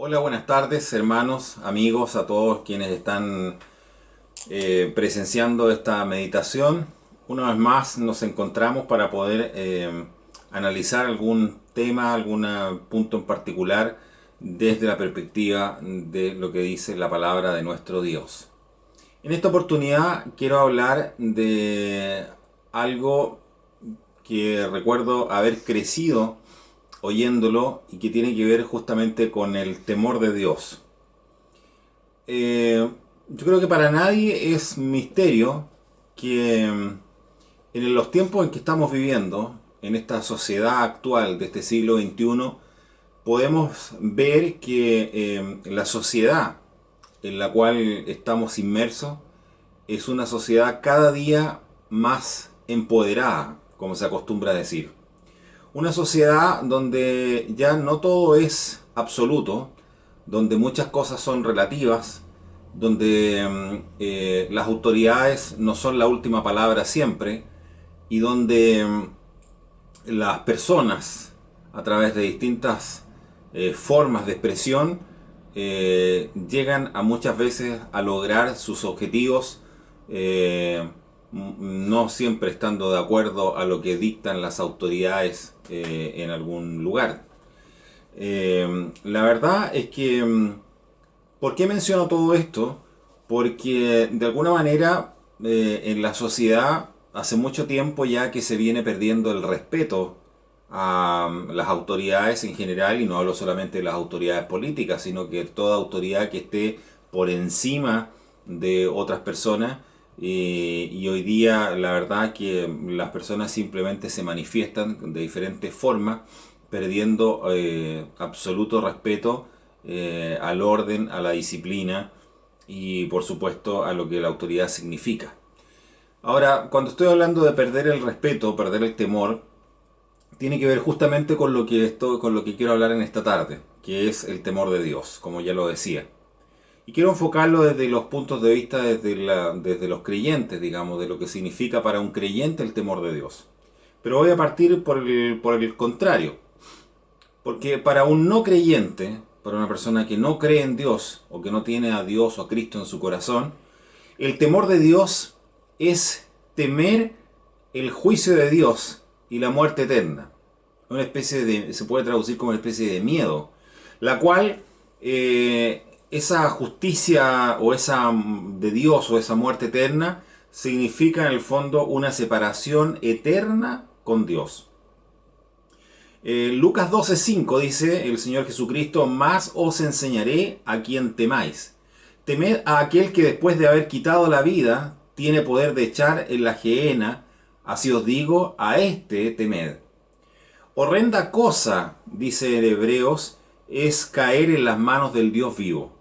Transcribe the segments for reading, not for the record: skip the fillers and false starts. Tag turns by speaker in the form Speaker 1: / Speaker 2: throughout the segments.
Speaker 1: Hola, buenas tardes, hermanos, amigos, a todos quienes están presenciando esta meditación. Una vez más nos encontramos para poder analizar algún tema, algún punto en particular desde la perspectiva de lo que dice la palabra de nuestro Dios. En esta oportunidad quiero hablar de algo que recuerdo haber crecido oyéndolo y que tiene que ver justamente con el temor de Dios. Yo creo que para nadie es misterio que en los tiempos en que estamos viviendo, en esta sociedad actual de este siglo XXI, podemos ver que la sociedad en la cual estamos inmersos es una sociedad cada día más empoderada, como se acostumbra a decir. Una sociedad donde ya no todo es absoluto, donde muchas cosas son relativas, donde las autoridades no son la última palabra siempre y donde las personas, a través de distintas formas de expresión, llegan a muchas veces a lograr sus objetivos, no siempre estando de acuerdo a lo que dictan las autoridades en algún lugar. La verdad es que, ¿por qué menciono todo esto? Porque de alguna manera en la sociedad hace mucho tiempo ya que se viene perdiendo el respeto a las autoridades en general, y no hablo solamente de las autoridades políticas, sino que toda autoridad que esté por encima de otras personas. Y hoy día la verdad que las personas simplemente se manifiestan de diferentes formas, perdiendo absoluto respeto al orden, a la disciplina y por supuesto a lo que la autoridad significa. Ahora, cuando estoy hablando de perder el respeto, perder el temor, tiene que ver justamente con lo que quiero hablar en esta tarde, que es el temor de Dios, como ya lo decía. Y quiero enfocarlo desde los puntos de vista, desde los creyentes, digamos, de lo que significa para un creyente el temor de Dios. Pero voy a partir por el contrario, porque para un no creyente, para una persona que no cree en Dios, o que no tiene a Dios o a Cristo en su corazón, el temor de Dios es temer el juicio de Dios y la muerte eterna. Una especie de, se puede traducir como una especie de miedo, la cual esa justicia o esa de Dios o esa muerte eterna significa en el fondo una separación eterna con Dios. Lucas 12:5 dice el Señor Jesucristo: más os enseñaré a quien temáis. Temed a aquel que después de haber quitado la vida tiene poder de echar en la gehenna. Así os digo, a este temed. Horrenda cosa, dice en Hebreos, es caer en las manos del Dios vivo.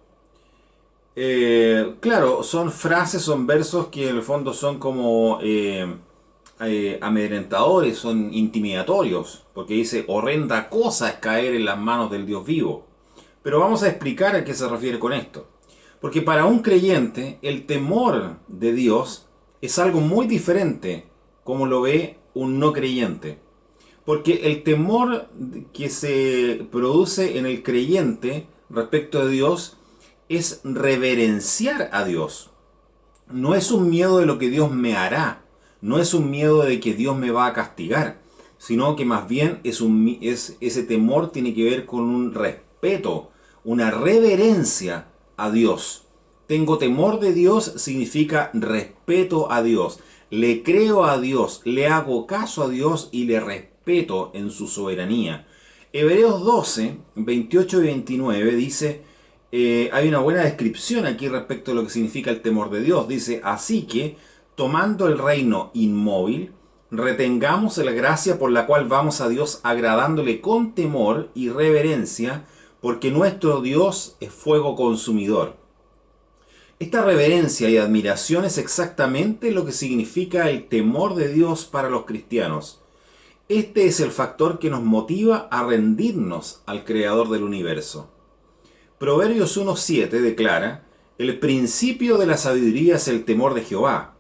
Speaker 1: Claro, son frases, son versos que en el fondo son como amedrentadores, son intimidatorios, porque dice, horrenda cosa es caer en las manos del Dios vivo. Pero vamos a explicar a qué se refiere con esto. Porque para un creyente, el temor de Dios es algo muy diferente como lo ve un no creyente. Porque el temor que se produce en el creyente respecto de Dios es reverenciar a Dios. No es un miedo de lo que Dios me hará, no es un miedo de que Dios me va a castigar, sino que más bien ese temor tiene que ver con un respeto, una reverencia a Dios. Tengo temor de Dios significa respeto a Dios. Le creo a Dios, le hago caso a Dios y le respeto en su soberanía. Hebreos 12, 28 y 29 dice, hay una buena descripción aquí respecto a lo que significa el temor de Dios. Dice, así que, tomando el reino inmóvil, retengamos la gracia por la cual vamos a Dios agradándole con temor y reverencia, porque nuestro Dios es fuego consumidor. Esta reverencia y admiración es exactamente lo que significa el temor de Dios para los cristianos. Este es el factor que nos motiva a rendirnos al Creador del universo. Proverbios 1:7 declara, el principio de la sabiduría es el temor de Jehová.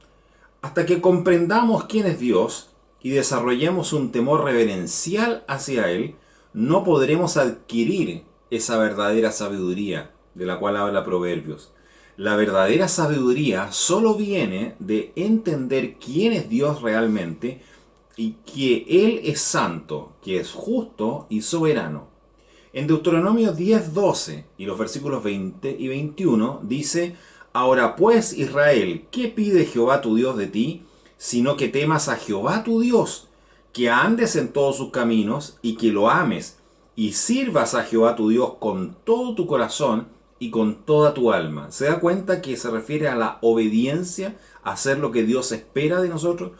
Speaker 1: Hasta que comprendamos quién es Dios y desarrollemos un temor reverencial hacia Él, no podremos adquirir esa verdadera sabiduría de la cual habla Proverbios. La verdadera sabiduría solo viene de entender quién es Dios realmente y que Él es santo, que es justo y soberano. En Deuteronomio 10:12 y los versículos 20 y 21 dice: Ahora pues, Israel, ¿qué pide Jehová tu Dios de ti? Sino que temas a Jehová tu Dios, que andes en todos sus caminos y que lo ames, y sirvas a Jehová tu Dios con todo tu corazón y con toda tu alma. ¿Se da cuenta que se refiere a la obediencia, a hacer lo que Dios espera de nosotros?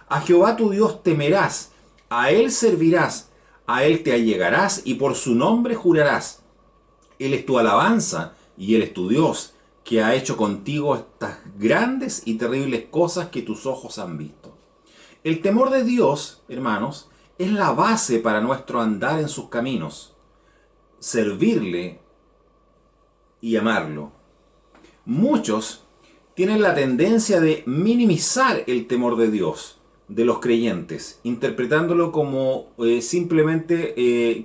Speaker 1: A Jehová tu Dios temerás, a Él servirás, a Él te allegarás y por su nombre jurarás. Él es tu alabanza y Él es tu Dios, que ha hecho contigo estas grandes y terribles cosas que tus ojos han visto. El temor de Dios, hermanos, es la base para nuestro andar en sus caminos, servirle y amarlo. Muchos tienen la tendencia de minimizar el temor de Dios de los creyentes, interpretándolo como simplemente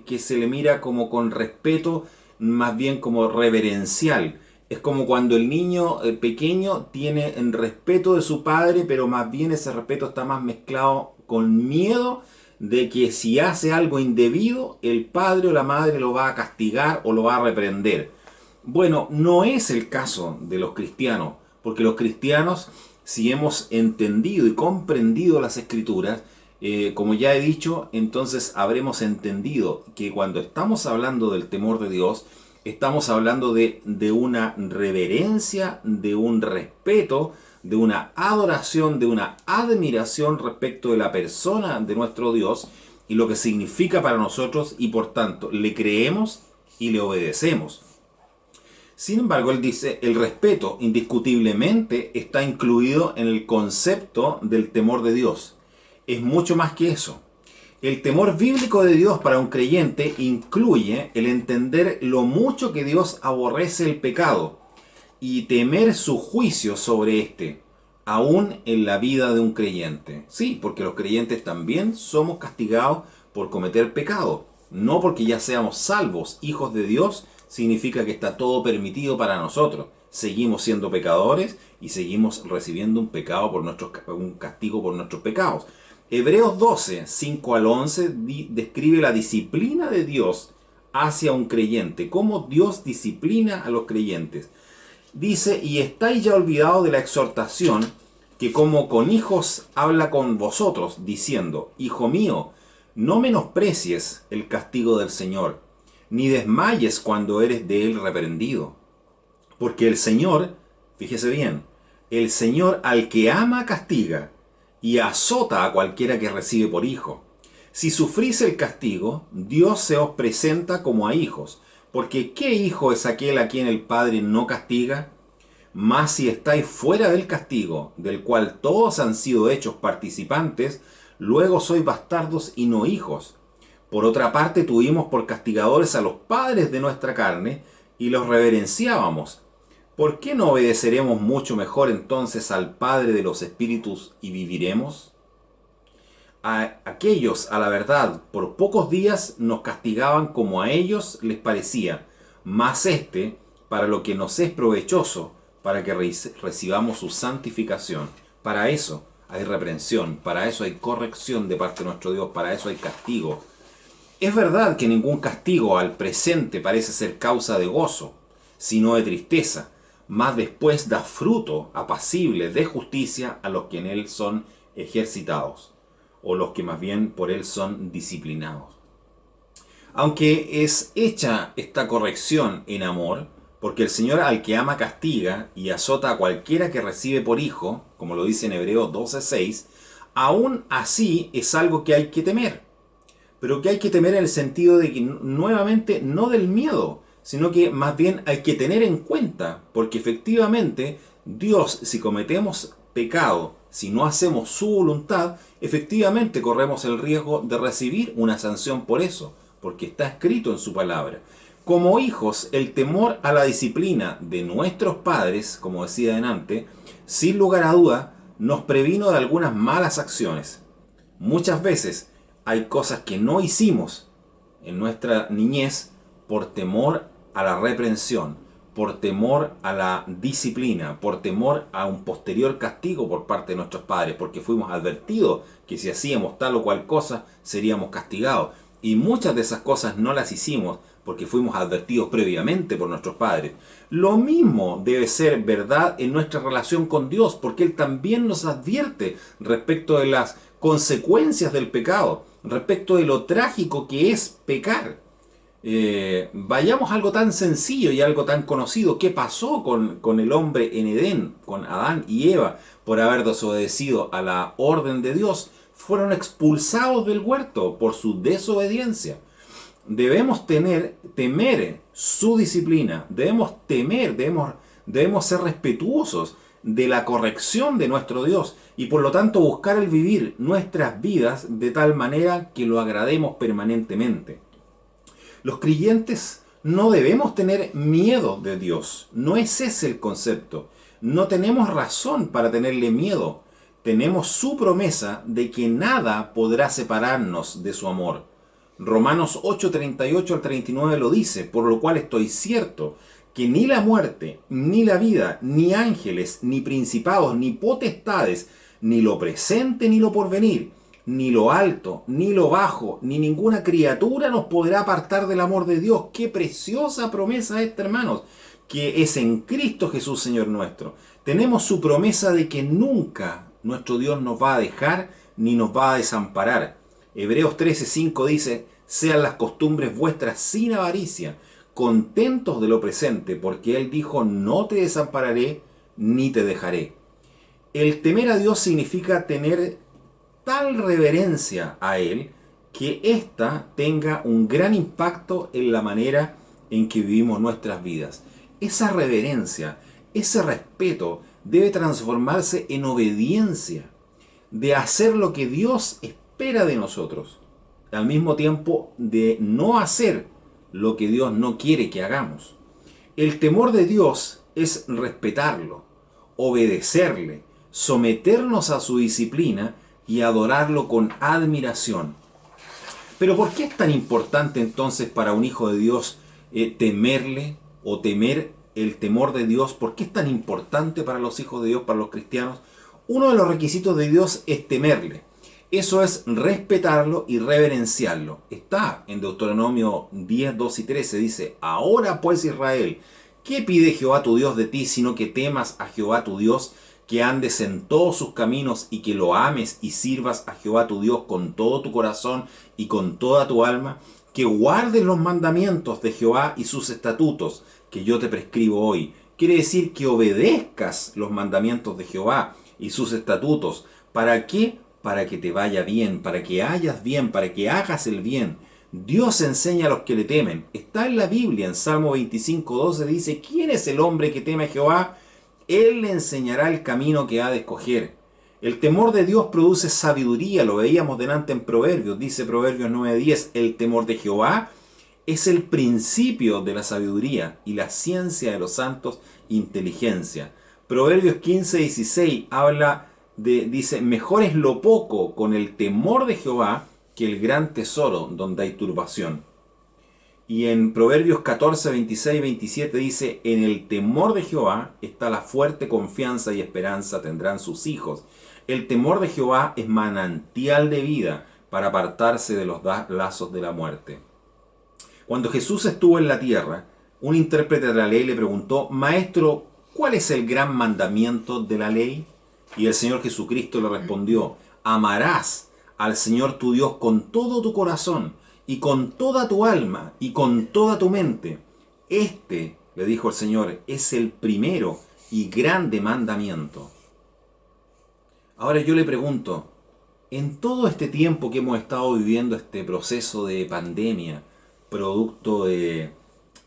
Speaker 1: que se le mira como con respeto, más bien como reverencial. Es como cuando el niño pequeño tiene en respeto de su padre, pero más bien ese respeto está más mezclado con miedo de que si hace algo indebido, el padre o la madre lo va a castigar o lo va a reprender. Bueno, no es el caso de los cristianos, porque los cristianos, si hemos entendido y comprendido las escrituras, como ya he dicho, entonces habremos entendido que cuando estamos hablando del temor de Dios, estamos hablando de una reverencia, de un respeto, de una adoración, de una admiración respecto de la persona de nuestro Dios y lo que significa para nosotros, y por tanto le creemos y le obedecemos. Sin embargo, él dice, el respeto indiscutiblemente está incluido en el concepto del temor de Dios. Es mucho más que eso. El temor bíblico de Dios para un creyente incluye el entender lo mucho que Dios aborrece el pecado y temer su juicio sobre éste, aún en la vida de un creyente. Sí, porque los creyentes también somos castigados por cometer pecado, no porque ya seamos salvos, hijos de Dios, significa que está todo permitido para nosotros. Seguimos siendo pecadores y seguimos recibiendo un castigo por nuestros pecados. Hebreos 12, 5 al 11 describe la disciplina de Dios hacia un creyente, cómo Dios disciplina a los creyentes. Dice, y estáis ya olvidados de la exhortación que como con hijos habla con vosotros, diciendo, Hijo mío, no menosprecies el castigo del Señor, ni desmayes cuando eres de él reprendido. Porque el Señor, fíjese bien, el Señor al que ama castiga, y azota a cualquiera que recibe por hijo. Si sufrís el castigo, Dios se os presenta como a hijos, porque ¿qué hijo es aquel a quien el Padre no castiga? Mas si estáis fuera del castigo, del cual todos han sido hechos participantes, luego sois bastardos y no hijos. Por otra parte, tuvimos por castigadores a los padres de nuestra carne y los reverenciábamos. ¿Por qué no obedeceremos mucho mejor entonces al Padre de los Espíritus y viviremos? A aquellos, a la verdad, por pocos días nos castigaban como a ellos les parecía, mas para lo que nos es provechoso, para que recibamos su santificación. Para eso hay reprensión, para eso hay corrección de parte de nuestro Dios, para eso hay castigo. Es verdad que ningún castigo al presente parece ser causa de gozo, sino de tristeza, mas después da fruto apacible de justicia a los que en él son ejercitados, o los que más bien por él son disciplinados. Aunque es hecha esta corrección en amor, porque el Señor al que ama castiga y azota a cualquiera que recibe por hijo, como lo dice en Hebreos 12:6, aún así es algo que hay que temer. Pero que hay que temer en el sentido de que, nuevamente, no del miedo, sino que más bien hay que tener en cuenta, porque efectivamente Dios, si cometemos pecado, si no hacemos su voluntad, efectivamente corremos el riesgo de recibir una sanción por eso, porque está escrito en su palabra. Como hijos, el temor a la disciplina de nuestros padres, como decía delante, sin lugar a duda, nos previno de algunas malas acciones. Muchas veces hay cosas que no hicimos en nuestra niñez por temor a la reprensión, por temor a la disciplina, por temor a un posterior castigo por parte de nuestros padres, porque fuimos advertidos que si hacíamos tal o cual cosa seríamos castigados. Y muchas de esas cosas no las hicimos porque fuimos advertidos previamente por nuestros padres. Lo mismo debe ser verdad en nuestra relación con Dios, porque Él también nos advierte respecto de las consecuencias del pecado, respecto de lo trágico que es pecar. Vayamos a algo tan sencillo y algo tan conocido. ¿Qué pasó con el hombre en Edén, con Adán y Eva, por haber desobedecido a la orden de Dios? Fueron expulsados del huerto por su desobediencia. Debemos temer su disciplina, debemos ser respetuosos de la corrección de nuestro Dios y por lo tanto buscar el vivir nuestras vidas de tal manera que lo agrademos permanentemente. Los creyentes no debemos tener miedo de Dios, no es ese el concepto. No tenemos razón para tenerle miedo. Tenemos su promesa de que nada podrá separarnos de su amor. Romanos 8:38 al 39 lo dice, por lo cual estoy cierto que ni la muerte, ni la vida, ni ángeles, ni principados, ni potestades, ni lo presente, ni lo porvenir, ni lo alto, ni lo bajo, ni ninguna criatura nos podrá apartar del amor de Dios. ¡Qué preciosa promesa esta, hermanos! Que es en Cristo Jesús, Señor nuestro. Tenemos su promesa de que nunca nuestro Dios nos va a dejar ni nos va a desamparar. Hebreos 13:5 dice: sean las costumbres vuestras sin avaricia, contentos de lo presente, porque Él dijo: no te desampararé ni te dejaré. El temer a Dios significa tener tal reverencia a Él que ésta tenga un gran impacto en la manera en que vivimos nuestras vidas. Esa reverencia, ese respeto debe transformarse en obediencia, de hacer lo que Dios espera de nosotros, al mismo tiempo de no hacer lo que Dios no quiere que hagamos. El temor de Dios es respetarlo, obedecerle, someternos a su disciplina y adorarlo con admiración. Pero ¿por qué es tan importante entonces para un hijo de Dios temerle o temer el temor de Dios? ¿Por qué es tan importante para los hijos de Dios, para los cristianos? Uno de los requisitos de Dios es temerle. Eso es respetarlo y reverenciarlo. Está en Deuteronomio 10, 2 y 13. Dice: ahora pues, Israel, ¿qué pide Jehová tu Dios de ti, sino que temas a Jehová tu Dios, que andes en todos sus caminos y que lo ames y sirvas a Jehová tu Dios con todo tu corazón y con toda tu alma? Que guardes los mandamientos de Jehová y sus estatutos que yo te prescribo hoy. Quiere decir que obedezcas los mandamientos de Jehová y sus estatutos. ¿Para qué? Para que te vaya bien, para que hayas bien, para que hagas el bien. Dios enseña a los que le temen. Está en la Biblia, en Salmo 25:12 dice: ¿quién es el hombre que teme a Jehová? Él le enseñará el camino que ha de escoger. El temor de Dios produce sabiduría, lo veíamos delante en Proverbios, dice Proverbios 9:10, el temor de Jehová es el principio de la sabiduría y la ciencia de los santos, inteligencia. Proverbios 15:16 dice: mejor es lo poco con el temor de Jehová que el gran tesoro donde hay turbación. Y en Proverbios 14, 26 y 27 dice: en el temor de Jehová está la fuerte confianza y esperanza tendrán sus hijos. El temor de Jehová es manantial de vida para apartarse de los lazos de la muerte. Cuando Jesús estuvo en la tierra, un intérprete de la ley le preguntó: Maestro, ¿cuál es el gran mandamiento de la ley? Y el Señor Jesucristo le respondió: amarás al Señor tu Dios con todo tu corazón, y con toda tu alma, y con toda tu mente. Este, le dijo el Señor, es el primero y grande mandamiento. Ahora yo le pregunto, en todo este tiempo que hemos estado viviendo este proceso de pandemia, producto de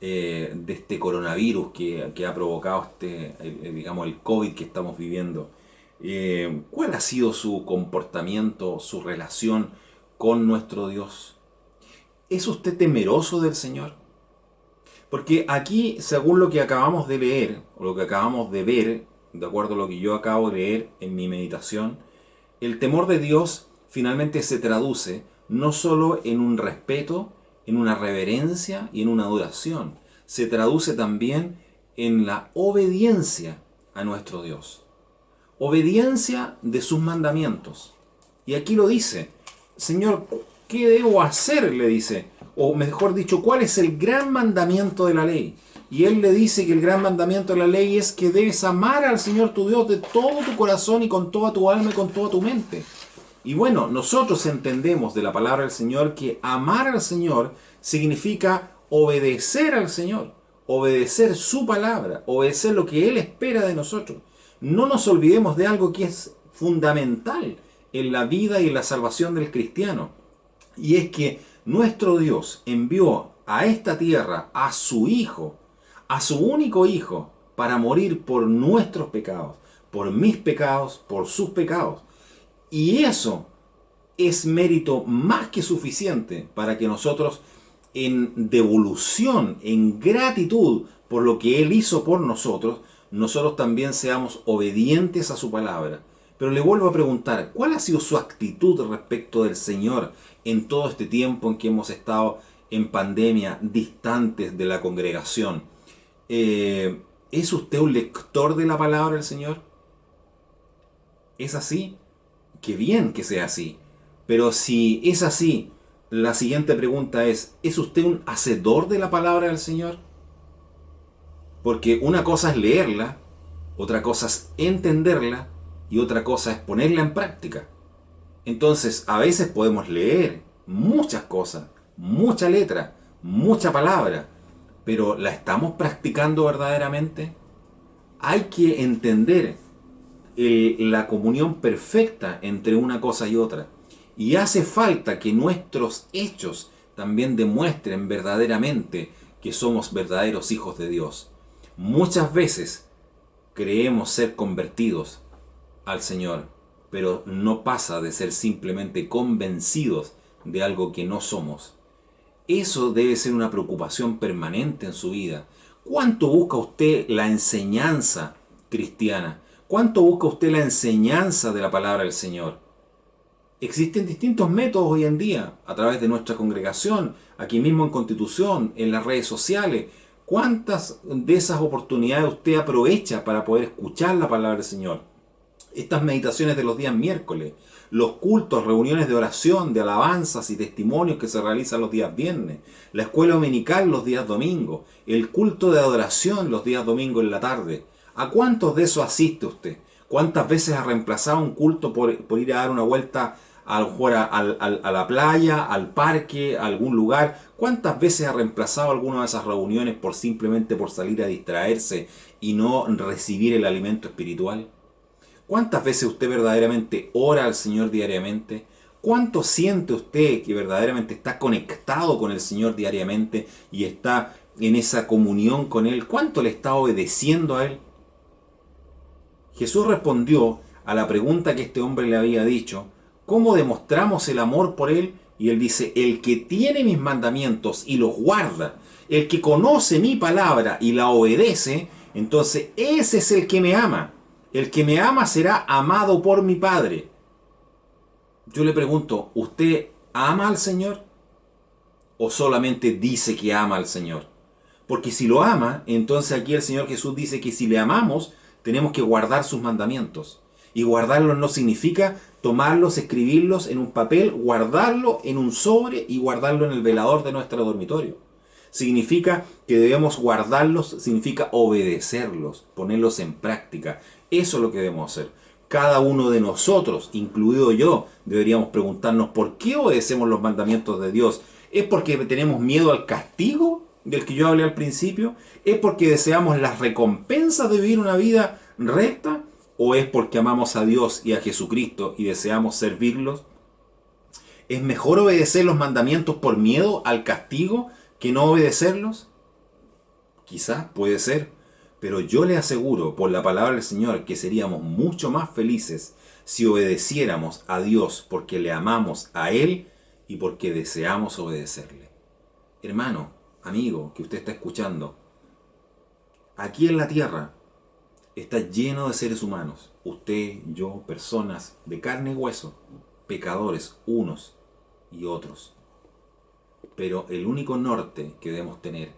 Speaker 1: este coronavirus que ha provocado digamos, el COVID que estamos viviendo, ¿cuál ha sido su comportamiento, su relación con nuestro Dios? ¿Es usted temeroso del Señor? Porque aquí, según lo que acabamos de leer, o lo que acabamos de ver, de acuerdo a lo que yo acabo de leer en mi meditación, el temor de Dios finalmente se traduce no solo en un respeto, en una reverencia y en una adoración. Se traduce también en la obediencia a nuestro Dios. Obediencia de sus mandamientos. Y aquí lo dice, Señor, ¿qué debo hacer? Le dice. O mejor dicho, ¿cuál es el gran mandamiento de la ley? Y él le dice que el gran mandamiento de la ley es que debes amar al Señor tu Dios de todo tu corazón y con toda tu alma y con toda tu mente. Y bueno, nosotros entendemos de la palabra del Señor que amar al Señor significa obedecer al Señor, obedecer su palabra, obedecer lo que Él espera de nosotros. No nos olvidemos de algo que es fundamental en la vida y en la salvación del cristiano. Y es que nuestro Dios envió a esta tierra a su Hijo, a su único Hijo, para morir por nuestros pecados, por mis pecados, por sus pecados. Y eso es mérito más que suficiente para que nosotros, en devolución, en gratitud por lo que Él hizo por nosotros, nosotros también seamos obedientes a su palabra. Pero le vuelvo a preguntar, ¿cuál ha sido su actitud respecto del Señor en todo este tiempo en que hemos estado en pandemia, distantes de la congregación? ¿Es usted un lector de la palabra del Señor? ¿Es así? Qué bien que sea así. Pero si es así, la siguiente pregunta ¿es usted un hacedor de la palabra del Señor? Porque una cosa es leerla, otra cosa es entenderla y otra cosa es ponerla en práctica. Entonces, a veces podemos leer muchas cosas, mucha letra, mucha palabra, pero ¿la estamos practicando verdaderamente? Hay que entender la comunión perfecta entre una cosa y otra. Y hace falta que nuestros hechos también demuestren verdaderamente que somos verdaderos hijos de Dios. Muchas veces creemos ser convertidos al Señor, pero no pasa de ser simplemente convencidos de algo que no somos. Eso debe ser una preocupación permanente en su vida. ¿Cuánto busca usted la enseñanza cristiana? ¿Cuánto busca usted la enseñanza de la palabra del Señor? Existen distintos métodos hoy en día, a través de nuestra congregación, aquí mismo en Constitución, en las redes sociales. ¿Cuántas de esas oportunidades usted aprovecha para poder escuchar la palabra del Señor? Estas meditaciones de los días miércoles, los cultos, reuniones de oración, de alabanzas y testimonios que se realizan los días viernes, la escuela dominical los días domingos, el culto de adoración los días domingos en la tarde. ¿A cuántos de esos asiste usted? ¿Cuántas veces ha reemplazado un culto por ir a dar una vuelta a la playa, al parque, a algún lugar? ¿Cuántas veces ha reemplazado alguna de esas reuniones simplemente por salir a distraerse y no recibir el alimento espiritual? ¿Cuántas veces usted verdaderamente ora al Señor diariamente? ¿Cuánto siente usted que verdaderamente está conectado con el Señor diariamente y está en esa comunión con Él? ¿Cuánto le está obedeciendo a Él? Jesús respondió a la pregunta que este hombre le había dicho, ¿cómo demostramos el amor por Él? Y Él dice, el que tiene mis mandamientos y los guarda, el que conoce mi palabra y la obedece, entonces ese es el que me ama. El que me ama será amado por mi Padre. Yo le pregunto, ¿usted ama al Señor? ¿O solamente dice que ama al Señor? Porque si lo ama, entonces aquí el Señor Jesús dice que si le amamos, tenemos que guardar sus mandamientos. Y guardarlos no significa tomarlos, escribirlos en un papel, guardarlo en un sobre y guardarlo en el velador de nuestro dormitorio. Significa que debemos guardarlos, significa obedecerlos, ponerlos en práctica. Eso es lo que debemos hacer. Cada uno de nosotros, incluido yo, deberíamos preguntarnos ¿por qué obedecemos los mandamientos de Dios? ¿Es porque tenemos miedo al castigo del que yo hablé al principio? ¿Es porque deseamos las recompensas de vivir una vida recta? ¿O es porque amamos a Dios y a Jesucristo y deseamos servirlos? ¿Es mejor obedecer los mandamientos por miedo al castigo que no obedecerlos? Quizás puede ser, pero yo le aseguro por la palabra del Señor que seríamos mucho más felices si obedeciéramos a Dios porque le amamos a Él y porque deseamos obedecerle. Hermano, amigo, que usted está escuchando, aquí en la tierra está lleno de seres humanos, usted, yo, personas de carne y hueso, pecadores unos y otros. Pero el único norte que debemos tener,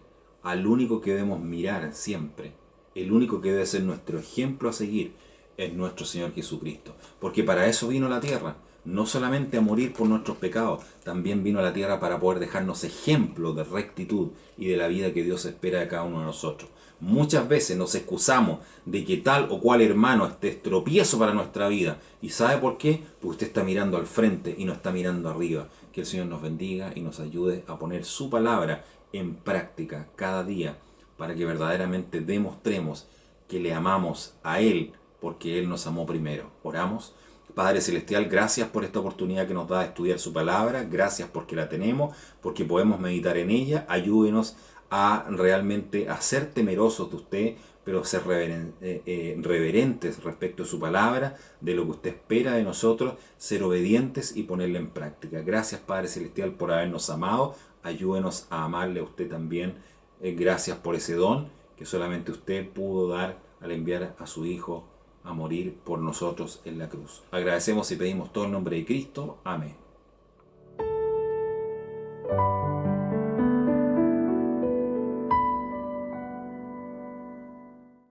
Speaker 1: al único que debemos mirar siempre, el único que debe ser nuestro ejemplo a seguir, es nuestro Señor Jesucristo. Porque para eso vino a la tierra. No solamente a morir por nuestros pecados, también vino a la tierra para poder dejarnos ejemplo de rectitud y de la vida que Dios espera de cada uno de nosotros. Muchas veces nos excusamos de que tal o cual hermano esté tropiezo para nuestra vida. ¿Y sabe por qué? Porque usted está mirando al frente y no está mirando arriba. Que el Señor nos bendiga y nos ayude a poner su palabra en práctica cada día para que verdaderamente demostremos que le amamos a Él porque Él nos amó primero. Oramos. Padre Celestial, gracias por esta oportunidad que nos da de estudiar su palabra, gracias porque la tenemos, porque podemos meditar en ella. Ayúdenos a realmente a ser temerosos de usted, pero ser reverentes respecto a su palabra, de lo que usted espera de nosotros, ser obedientes y ponerla en práctica. Gracias Padre Celestial por habernos amado, ayúdenos a amarle a usted también. Gracias por ese don que solamente usted pudo dar al enviar a su Hijo a morir por nosotros en la cruz. Agradecemos y pedimos todo en nombre de Cristo. Amén.